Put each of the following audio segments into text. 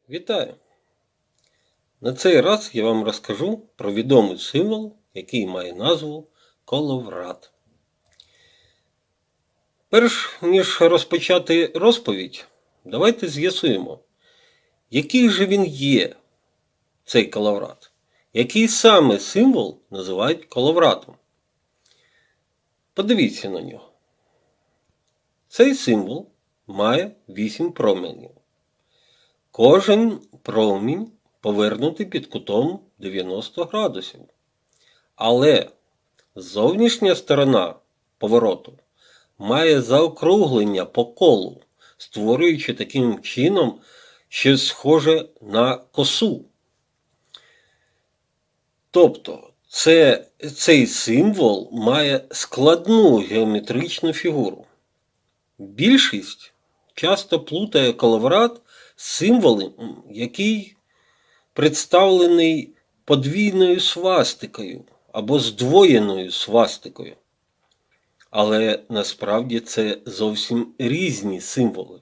Вітаю! На цей раз я вам розкажу про відомий символ, який має назву коловрат. Перш ніж розпочати розповідь, давайте з'ясуємо, який же він є, цей коловрат. Який саме символ називають коловратом. Подивіться на нього. Цей символ має 8 променів. Кожен промінь повернутий під кутом 90 градусів. Але зовнішня сторона повороту має заокруглення по колу, створюючи таким чином щось схоже на косу. Тобто цей символ має складну геометричну фігуру. Більшість часто плутає коловрат з символом, який представлений подвійною свастикою або здвоєною свастикою. Але насправді це зовсім різні символи.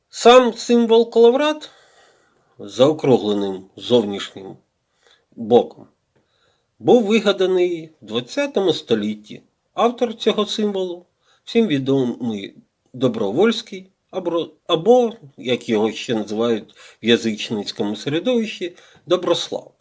Сам символ коловрат з заокругленим зовнішнім боком був вигаданий в 20 столітті. Автор цього символу всім відомий Добровольський, або, як його ще називають в язичницькому середовищі, Доброслав.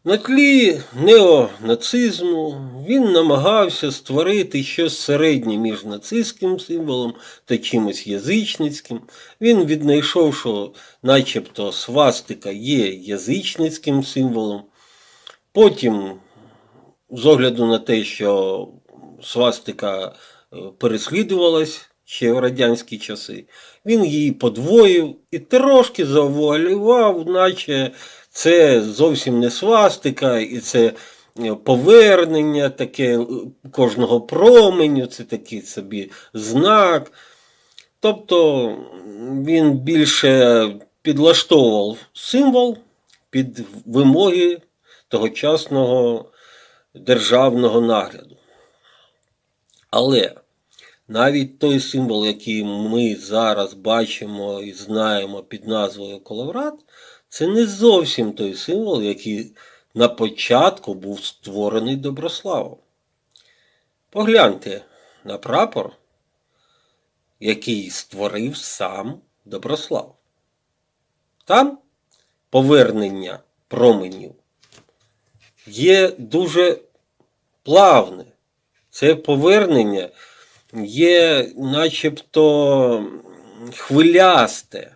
На тлі неонацизму він намагався створити щось середнє між нацистським символом та чимось язичницьким. Він віднайшов, що начебто свастика є язичницьким символом. Потім, з огляду на те, що свастика переслідувалась ще в радянські часи, він її подвоїв і трошки завуалював, наче це зовсім не свастика, і це повернення таке кожного променю, це такий собі знак. Тобто він більше підлаштовував символ під вимоги тогочасного державного нагляду. Але навіть той символ, який ми зараз бачимо і знаємо під назвою коловрат, це не зовсім той символ, який на початку був створений Доброславом. Погляньте на прапор, який створив сам Доброслав. Там повернення променів є дуже плавне. Це повернення є начебто хвилясте.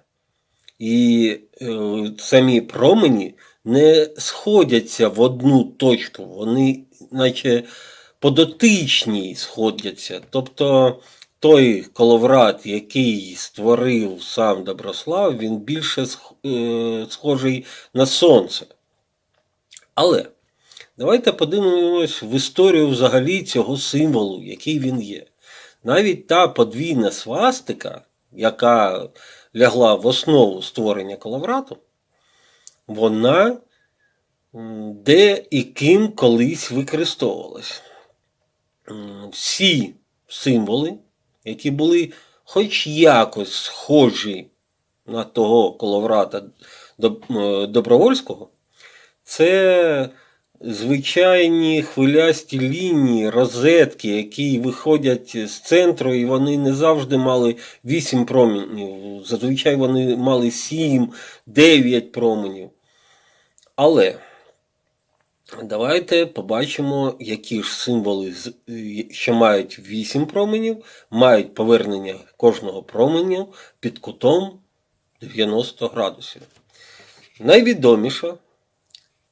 І самі промені не сходяться в одну точку, вони наче по дотичній сходяться. Тобто той коловрат, який створив сам Доброслав, він більше схожий на сонце. Але давайте подивимось в історію взагалі цього символу, який він є. Навіть та подвійна свастика, яка лягла в основу створення коловрату, вона де і ким колись використовувалась. Всі символи, які були хоч якось схожі на того коловрата Добровольського, це звичайні хвилясті лінії, розетки, які виходять з центру, і вони не завжди мали 8 променів. Зазвичай вони мали 7, 9 променів. Але давайте побачимо, які ж символи, що мають 8 променів, мають повернення кожного променя під кутом 90 градусів. Найвідоміша,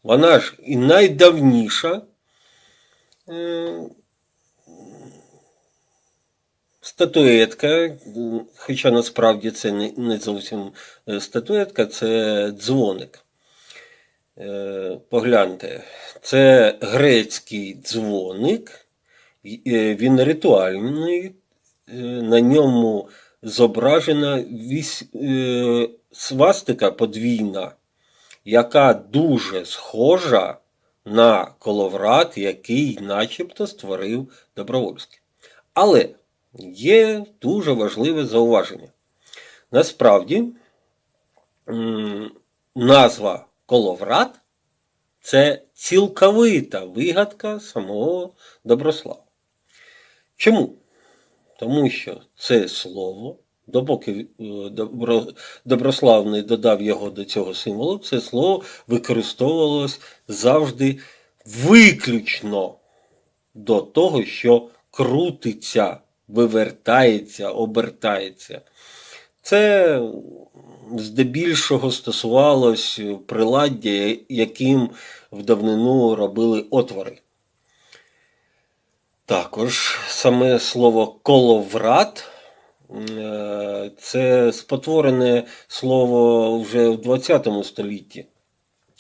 вона ж і найдавніша статуетка, хоча насправді це не зовсім статуетка, це дзвоник. Погляньте, це грецький дзвоник, він ритуальний, на ньому зображена свастика подвійна, яка дуже схожа на коловрат, який начебто створив Добровольський. Але є дуже важливе зауваження. Насправді, назва Коловрат – це цілковита вигадка самого Доброслава. Чому? Тому що це слово, допоки Доброслав не додав його до цього символу, це слово використовувалось завжди виключно до того, що крутиться, вивертається, обертається. Це здебільшого стосувалось приладдя, яким в давнину робили отвори. Також саме слово «коловрат» – це спотворене слово вже в ХХ столітті.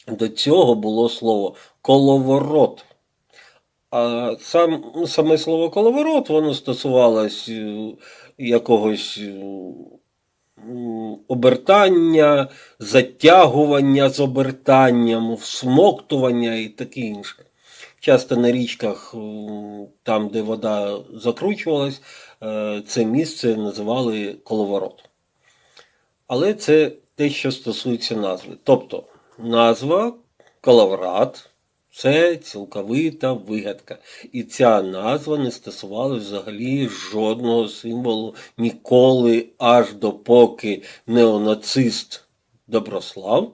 До цього було слово «коловорот». А саме слово «коловорот» воно стосувалось якогось обертання, затягування з обертанням, всмоктування і таке інше. Часто на річках, там де вода закручувалась, це місце називали коловорот. Але це те, що стосується назви. Тобто назва Коловрат – це цілковита вигадка. І ця назва не стосувалася взагалі жодного символу ніколи, аж допоки неонацист Доброслав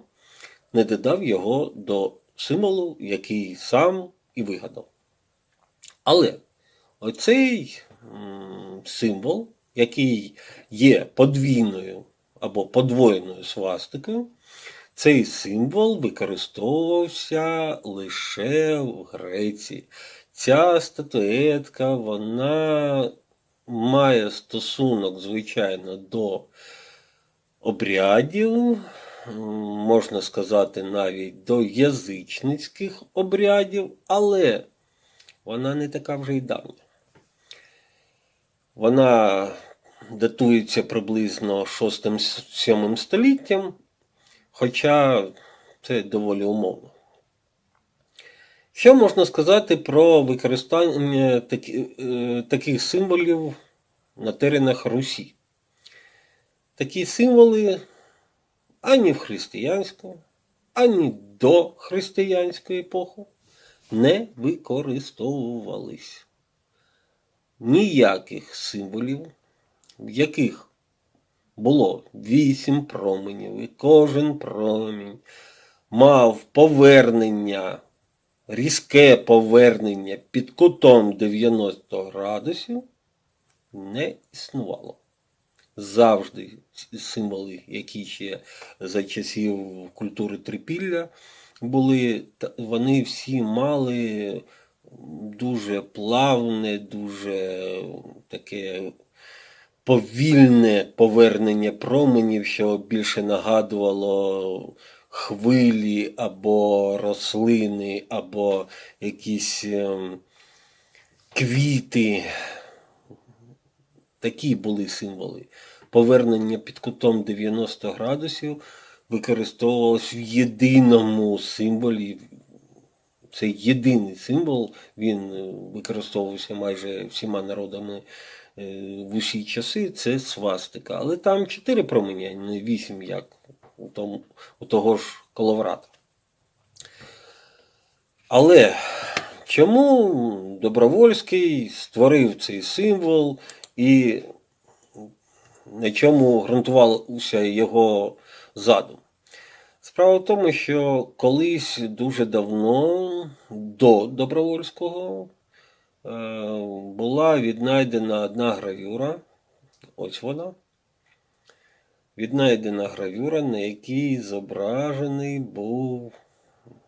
не додав його до символу, який сам і вигадав. Але оцей символ, який є подвійною або подвоєною свастикою, цей символ використовувався лише в Греції. Ця статуетка, вона має стосунок, звичайно, до обрядів, можна сказати, навіть до язичницьких обрядів, але вона не така вже й давня. Вона датується приблизно 6-7 століттям, хоча це доволі умовно. Що можна сказати про використання таких символів на теренах Русі? Такі символи ані в християнську, ані до християнської епохи не використовувались. Ніяких символів, в яких було 8 променів, і кожен промінь мав повернення, різке повернення під кутом 90 градусів, не існувало. Завжди символи, які ще за часів культури трипілля були, вони всі мали дуже плавне, дуже таке повільне повернення променів, що більше нагадувало хвилі або рослини, або якісь квіти. Такі були символи. Повернення під кутом 90 градусів використовувалось в єдиному символі. Це єдиний символ, він використовувався майже всіма народами в усі часи, це свастика. Але там 4 промені, а не 8, як у того ж Коловрата. Але чому Добровольський створив цей символ і на чому ґрунтувався його задум? Справа в тому, що колись дуже давно, до Добровольського, була віднайдена одна гравюра, ось вона, віднайдена гравюра, на якій зображений був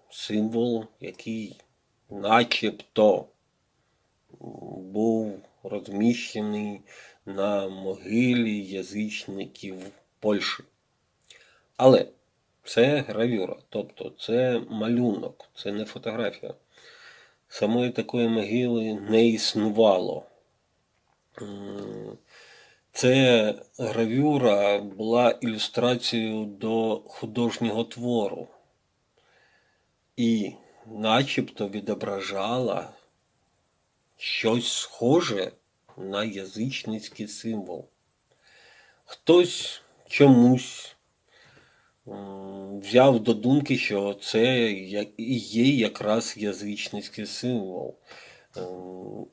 символ, який начебто був розміщений на могилі язичників Польщі. Але це гравюра, тобто це малюнок, це не фотографія. Самої такої могили не існувало. Це гравюра була ілюстрацією до художнього твору і начебто відображала щось схоже на язичницький символ. Хтось чомусь взяв до думки, що це і є якраз язичницький символ.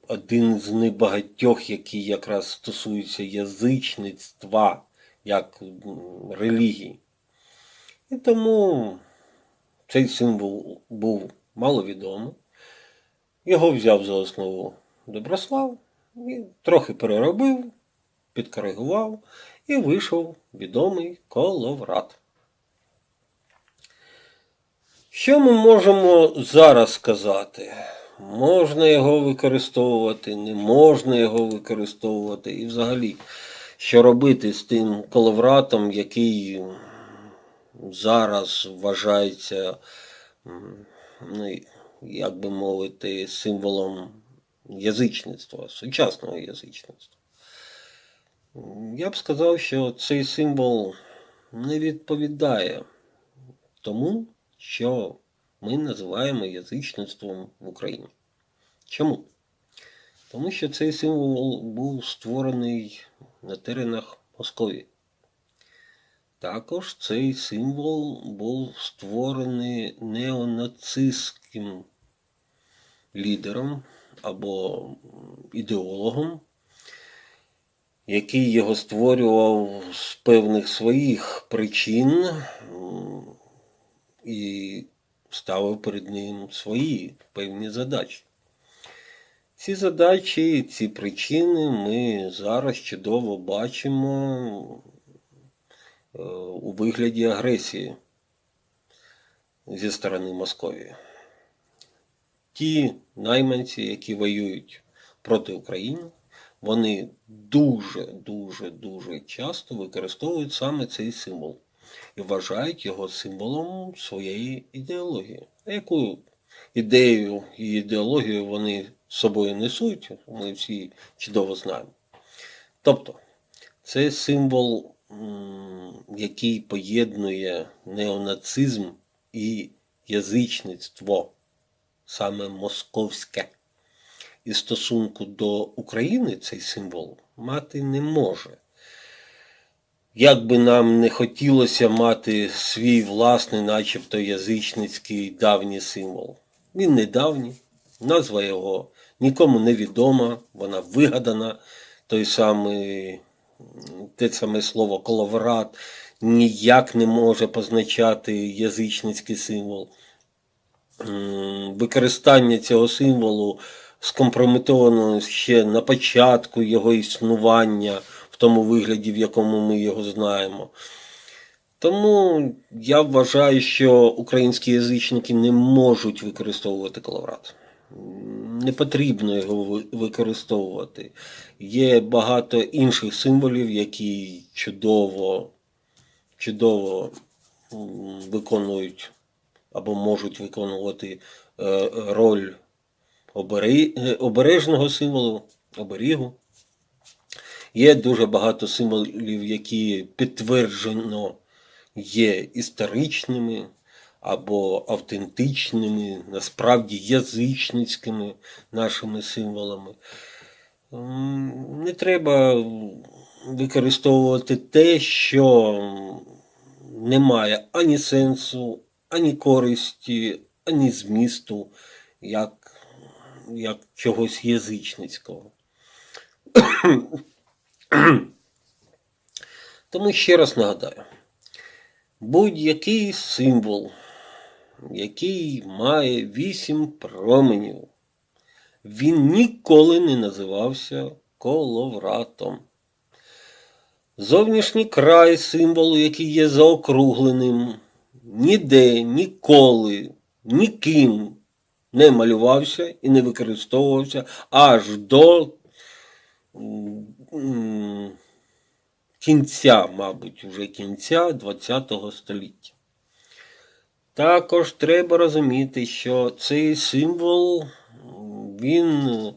Один з небагатьох, який якраз стосується язичництва як релігії. І тому цей символ був маловідомий. Його взяв за основу Доброслав, і трохи переробив, підкоригував і вийшов відомий коловрат. Що ми можемо зараз сказати? Можна його використовувати, не можна його використовувати. І взагалі, що робити з тим коловратом, який зараз вважається, як би мовити, символом язичництва, сучасного язичництва. Я б сказав, що цей символ не відповідає тому, що ми називаємо язичництвом в Україні. Чому? Тому що цей символ був створений на теренах Московії. Також цей символ був створений неонацистським лідером або ідеологом, який його створював з певних своїх причин і ставив перед ним свої певні задачі. Ці задачі, ці причини ми зараз чудово бачимо у вигляді агресії зі сторони Московії. Ті найманці, які воюють проти України, вони дуже часто використовують саме цей символ і вважають його символом своєї ідеології. А яку ідею і ідеологію вони з собою несуть, ми всі чудово знаємо. Тобто, це символ, який поєднує неонацизм і язичництво, саме московське. І стосунку до України цей символ мати не може. Як би нам не хотілося мати свій власний, начебто язичницький давній символ. Він не давній, назва його нікому не відома, вона вигадана. Те саме слово коловрат ніяк не може позначати язичницький символ. Використання цього символу скомпрометовано ще на початку його існування, в тому вигляді, в якому ми його знаємо. Тому я вважаю, що українські язичники не можуть використовувати коловрат. Не потрібно його використовувати. Є багато інших символів, які чудово виконують або можуть виконувати роль обережного символу, оберігу. Є дуже багато символів, які підтверджено є історичними або автентичними, насправді язичницькими нашими символами. Не треба використовувати те, що не має ані сенсу, ані користі, ані змісту, як чогось язичницького. Тому ще раз нагадаю, будь-який символ, який має 8 променів, він ніколи не називався коловратом. Зовнішній край символу, який є заокругленим, ніде, ніколи, ніким не малювався і не використовувався аж до кінця, мабуть, вже кінця ХХ століття. Також треба розуміти, що цей символ, він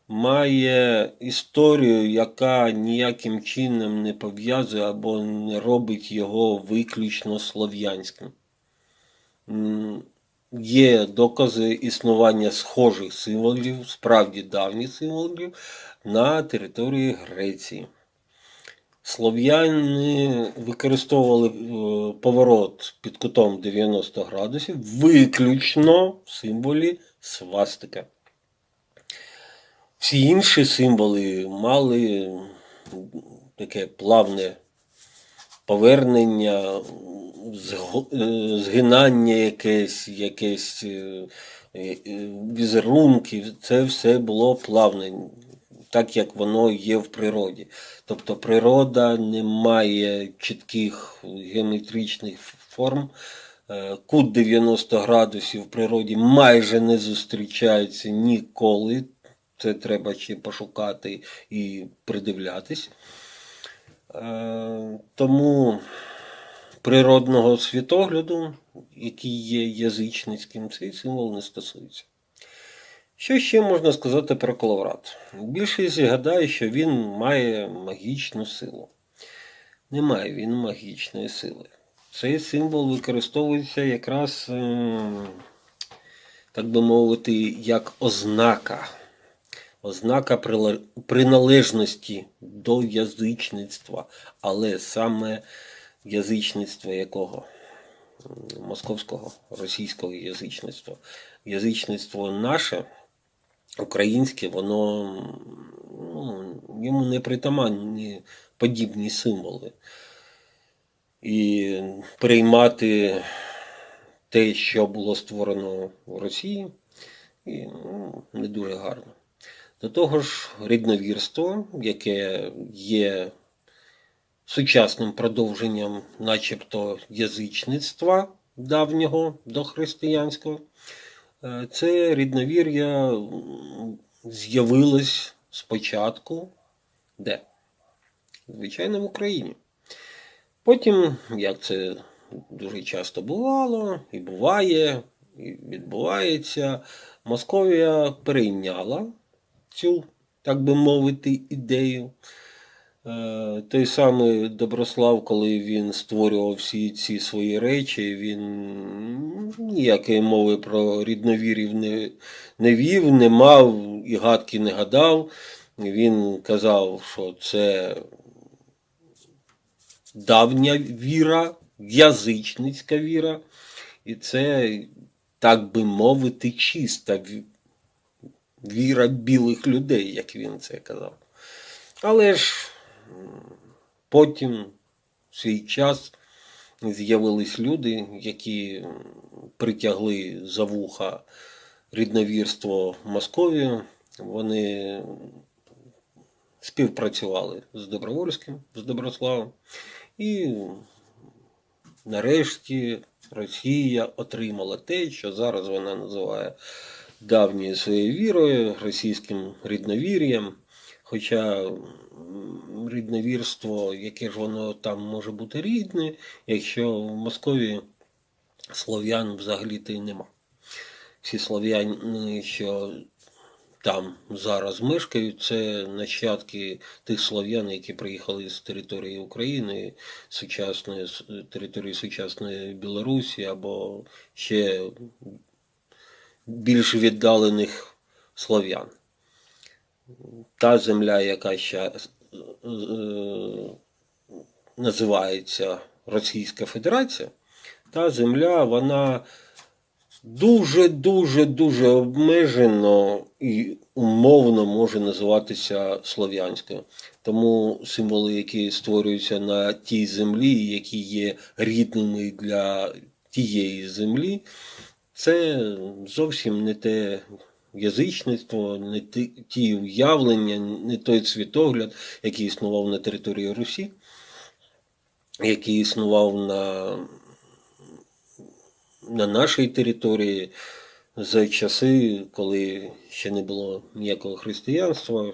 має історію, яка ніяким чином не пов'язує або не робить його виключно слов'янським. Є докази існування схожих символів, справді давніх символів, на території Греції. Слов'яни використовували поворот під кутом 90 градусів виключно в символі свастика. Всі інші символи мали таке плавне повернення, згинання якесь візерунки. Це все було плавне, так як воно є в природі. Тобто природа не має чітких геометричних форм. Кут 90 градусів в природі майже не зустрічається ніколи. Це треба ще пошукати і придивлятись. Тому природного світогляду, який є язичницьким, цей символ не стосується. Що ще можна сказати про коловрат? Більшість гадає, що він має магічну силу. Немає він магічної сили. Цей символ використовується якраз, так би мовити, як ознака. Ознака приналежності до язичництва. Але саме язичництва якого? Московського, російського язичництва. Язичництво наше, українське, воно йому не притаманні подібні символи. І приймати те, що було створено в Росії, не дуже гарно. До того ж, рідновірство, яке є сучасним продовженням начебто язичництва давнього дохристиянського, це рідновір'я з'явилось спочатку де? Звичайно, в Україні. Потім, як це дуже часто бувало, і буває, і відбувається, Московія перейняла цю, так би мовити, ідею. Той самий Доброслав, коли він створював всі ці свої речі, він ніякої мови про рідновірів не вів, не мав і гадки не гадав. Він казав, що це давня віра, язичницька віра, і це, так би мовити, чиста віра білих людей, як він це казав. Але ж потім, в свій час, з'явились люди, які притягли за вуха рідновірство Московії. Вони співпрацювали з Добровольським, з Доброславом. І нарешті Росія отримала те, що зараз вона називає давньою своєю вірою, російським рідновір'ям. Хоча рідновірство, яке ж воно там може бути рідне, якщо в Московії слов'ян взагалі-то й нема. Всі слов'яни, що там зараз мешкають, це нащадки тих слов'ян, які приїхали з території України, сучасної території сучасної Білорусі або ще більш віддалених слов'ян. Та земля, яка ще називається Російська Федерація, та земля, вона дуже обмежено і умовно може називатися слов'янською. Тому символи, які створюються на тій землі, які є рідними для тієї землі, це зовсім не те язичництво, не ті уявлення, не той світогляд, який існував на території Русі, який існував на нашій території за часи, коли ще не було ніякого християнства,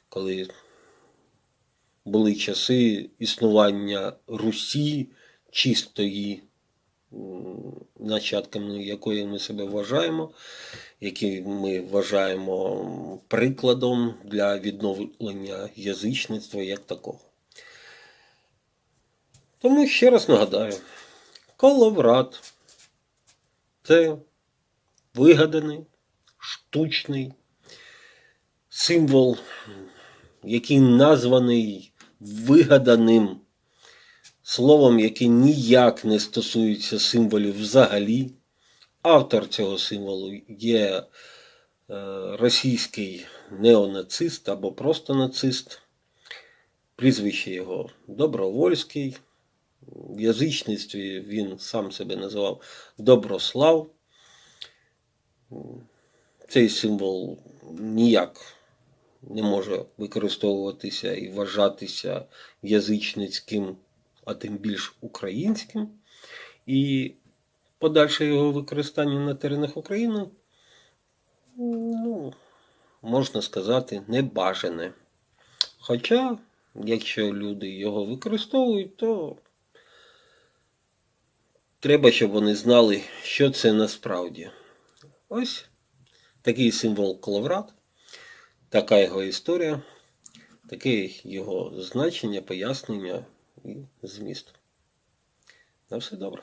коли були часи існування Русі чистої, нащадками якої ми себе вважаємо, які ми вважаємо прикладом для відновлення язичництва як такого. Тому ще раз нагадаю, коловрат – це вигаданий, штучний символ, який названий вигаданим словом, яке ніяк не стосується символів взагалі. Автор цього символу є російський неонацист або просто нацист. Прізвище його Добровольський. В язичництві він сам себе називав Доброслав. Цей символ ніяк не може використовуватися і вважатися язичницьким, а тим більш українським. І подальше його використання на теренах України, можна сказати, небажане. Хоча, якщо люди його використовують, то треба, щоб вони знали, що це насправді. Ось такий символ Калаврат, така його історія, таке його значення, пояснення і зміст. На все добре.